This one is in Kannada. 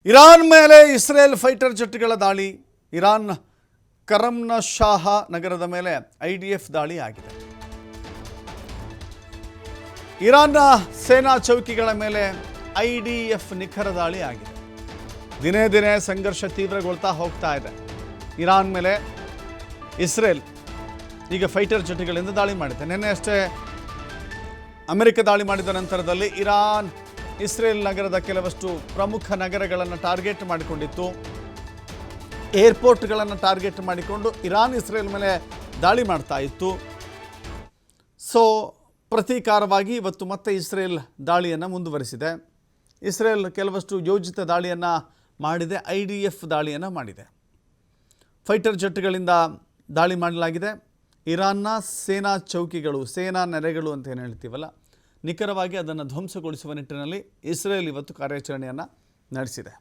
ಇರಾನ್ ಮೇಲೆ ಇಸ್ರೇಲ್ ಫೈಟರ್ ಜೆಟ್ಗಳ ದಾಳಿ. ಇರಾನ್ ಕರಮ್ನ ಶಾಹ ನಗರದ ಮೇಲೆ IDF ದಾಳಿ ಆಗಿದೆ. ಇರಾನ್ನ ಸೇನಾ ಚೌಕಿಗಳ ಮೇಲೆ IDF ನಿಖರ ದಾಳಿ ಆಗಿದೆ. ದಿನೇ ದಿನೇ ಸಂಘರ್ಷ ತೀವ್ರಗೊಳ್ತಾ ಹೋಗ್ತಾ ಇದೆ. ಇರಾನ್ ಮೇಲೆ ಇಸ್ರೇಲ್ ಈಗ ಫೈಟರ್ ಜೆಟ್ಗಳಿಂದ ದಾಳಿ ಮಾಡಿದೆ. ನಿನ್ನೆ ಅಷ್ಟೇ ಅಮೆರಿಕ ದಾಳಿ ಮಾಡಿದ ನಂತರದಲ್ಲಿ ಇರಾನ್ ಇಸ್ರೇಲ್ ನಗರದ ಕೆಲವಷ್ಟು ಪ್ರಮುಖ ನಗರಗಳನ್ನು ಟಾರ್ಗೆಟ್ ಮಾಡಿಕೊಂಡಿತ್ತು. ಏರ್ಪೋರ್ಟ್ಗಳನ್ನು ಟಾರ್ಗೆಟ್ ಮಾಡಿಕೊಂಡು ಇರಾನ್ ಇಸ್ರೇಲ್ ಮೇಲೆ ದಾಳಿ ಮಾಡ್ತಾ ಇತ್ತು. ಸೊ ಪ್ರತೀಕಾರವಾಗಿ ಇವತ್ತು ಮತ್ತೆ ಇಸ್ರೇಲ್ ದಾಳಿಯನ್ನು ಮುಂದುವರಿಸಿದೆ. ಇಸ್ರೇಲ್ ಕೆಲವಷ್ಟು ಯೋಜಿತ ದಾಳಿಯನ್ನು ಮಾಡಿದೆ, IDF ದಾಳಿಯನ್ನು ಮಾಡಿದೆ. ಫೈಟರ್ ಜೆಟ್ಗಳಿಂದ ದಾಳಿ ಮಾಡಲಾಗಿದೆ. ಇರಾನ್ನ ಸೇನಾ ಚೌಕಿಗಳು, ಸೇನಾ ನೆಲೆಗಳು ಅಂತ ಏನು ಹೇಳ್ತೀವಲ್ಲ, ನಿಖರವಾಗಿ ಅದನ್ನು ಧ್ವಂಸಗೊಳಿಸುವ ನಿಟ್ಟಿನಲ್ಲಿ ಇಸ್ರೇಲ್ ಇವತ್ತು ಕಾರ್ಯಾಚರಣೆಯನ್ನು ನಡೆಸಿದೆ.